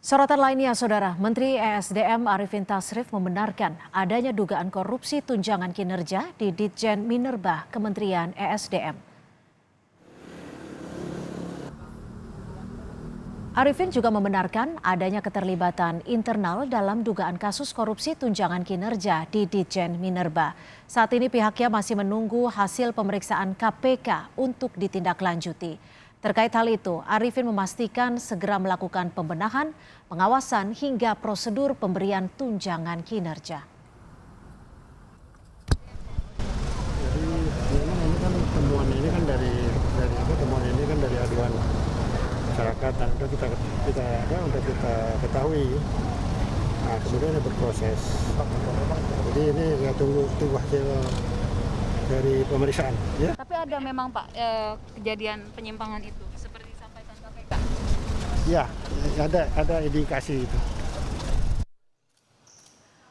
Sorotan lainnya, Saudara, Menteri ESDM Arifin Tasrif membenarkan adanya dugaan korupsi tunjangan kinerja di Ditjen Minerba Kementerian ESDM. Arifin juga membenarkan adanya keterlibatan internal dalam dugaan kasus korupsi tunjangan kinerja di Ditjen Minerba. Saat ini pihaknya masih menunggu hasil pemeriksaan KPK untuk ditindaklanjuti. Terkait hal itu, Arifin memastikan segera melakukan pembenahan, pengawasan hingga prosedur pemberian tunjangan kinerja. Jadi memang ini kan temuan ini kan dari temuan ini kan dari aduan masyarakat dan untuk kita ketahui. Nah, kemudian ini berproses. Jadi ini ya tunggu hasil dari pemeriksaan, ya. Tapi ada memang Pak kejadian penyimpangan itu seperti disampaikan KPK. Ya, ada indikasi itu.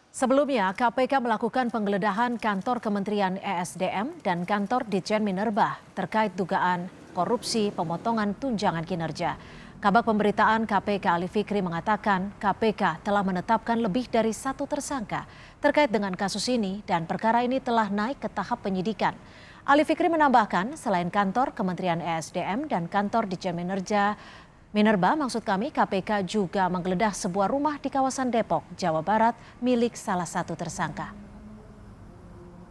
Sebelumnya, KPK melakukan penggeledahan kantor Kementerian ESDM dan kantor Ditjen Minerba terkait dugaan korupsi pemotongan tunjangan kinerja. Kabag Pemberitaan KPK Ali Fikri mengatakan KPK telah menetapkan lebih dari 1 tersangka terkait dengan kasus ini dan perkara ini telah naik ke tahap penyidikan. Ali Fikri menambahkan selain kantor Kementerian ESDM dan kantor Ditjen Minerba, maksud kami KPK juga menggeledah sebuah rumah di kawasan Depok, Jawa Barat milik salah satu tersangka.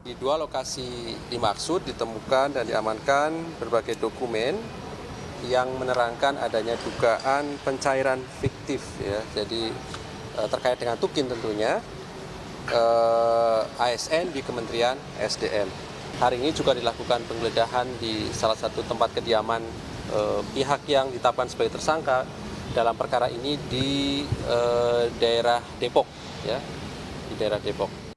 Di 2 lokasi dimaksud ditemukan dan diamankan berbagai dokumen yang menerangkan adanya dugaan pencairan fiktif, ya. Jadi terkait dengan Tukin tentunya ASN di Kementerian SDM. Hari ini juga dilakukan penggeledahan di salah satu tempat kediaman pihak yang ditetapkan sebagai tersangka dalam perkara ini di daerah Depok, ya, di daerah Depok.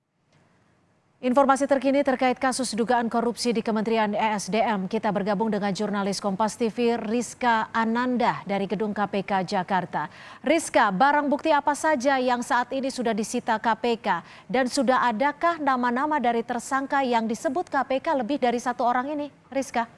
Informasi terkini terkait kasus dugaan korupsi di Kementerian ESDM, kita bergabung dengan jurnalis Kompas TV Rizka Ananda dari Gedung KPK Jakarta. Rizka, barang bukti apa saja yang saat ini sudah disita KPK dan sudah adakah nama-nama dari tersangka yang disebut KPK lebih dari 1 orang ini, Rizka?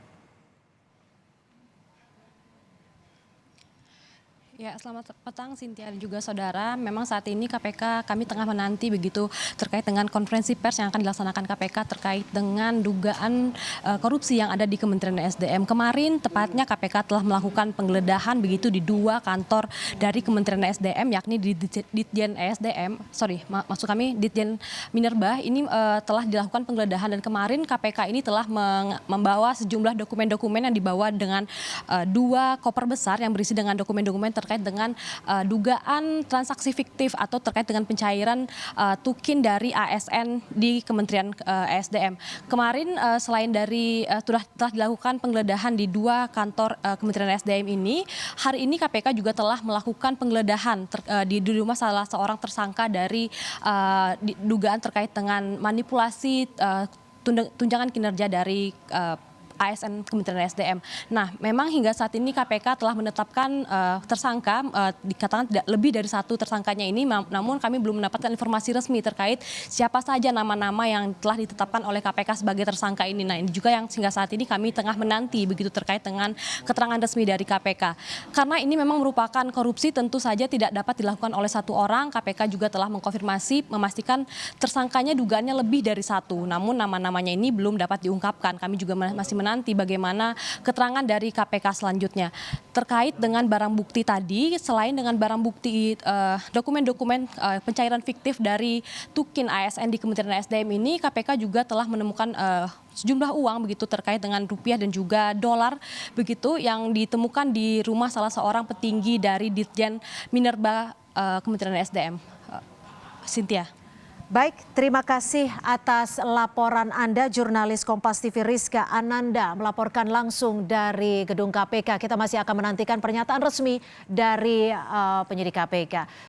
Ya, selamat petang Cynthia dan juga saudara. Memang saat ini KPK kami tengah menanti begitu terkait dengan konferensi pers yang akan dilaksanakan KPK terkait dengan dugaan korupsi yang ada di Kementerian SDM. Kemarin tepatnya KPK telah melakukan penggeledahan begitu di 2 kantor dari Kementerian SDM, yakni di Ditjen Ditjen Minerba. Ini telah dilakukan penggeledahan dan kemarin KPK ini telah membawa sejumlah dokumen-dokumen yang dibawa dengan 2 koper besar yang berisi dengan dokumen-dokumen terkait dengan dugaan transaksi fiktif atau terkait dengan pencairan Tukin dari ASN di Kementerian ESDM. Kemarin selain dari telah dilakukan penggeledahan di 2 kantor Kementerian ESDM ini, hari ini KPK juga telah melakukan penggeledahan di rumah salah seorang tersangka dari dugaan terkait dengan manipulasi tunjangan kinerja dari ASN Kementerian SDM. Nah, memang hingga saat ini KPK telah menetapkan tersangka, dikatakan tidak lebih dari 1 tersangkanya ini, namun kami belum mendapatkan informasi resmi terkait siapa saja nama-nama yang telah ditetapkan oleh KPK sebagai tersangka ini. Nah, ini juga yang hingga saat ini kami tengah menanti begitu terkait dengan keterangan resmi dari KPK. Karena ini memang merupakan korupsi, tentu saja tidak dapat dilakukan oleh 1 orang. KPK juga telah mengkonfirmasi, memastikan tersangkanya dugaannya lebih dari 1. Namun nama-namanya ini belum dapat diungkapkan. Kami juga masih menanti bagaimana keterangan dari KPK selanjutnya. Terkait dengan barang bukti tadi, selain dengan barang bukti dokumen-dokumen pencairan fiktif dari Tukin ASN di Kementerian SDM ini, KPK juga telah menemukan sejumlah uang begitu terkait dengan rupiah dan juga dolar begitu yang ditemukan di rumah salah seorang petinggi dari Ditjen Minerba Kementerian SDM. Cynthia. Baik, terima kasih atas laporan Anda, jurnalis Kompas TV Rizka Ananda melaporkan langsung dari Gedung KPK. Kita masih akan menantikan pernyataan resmi dari penyidik KPK.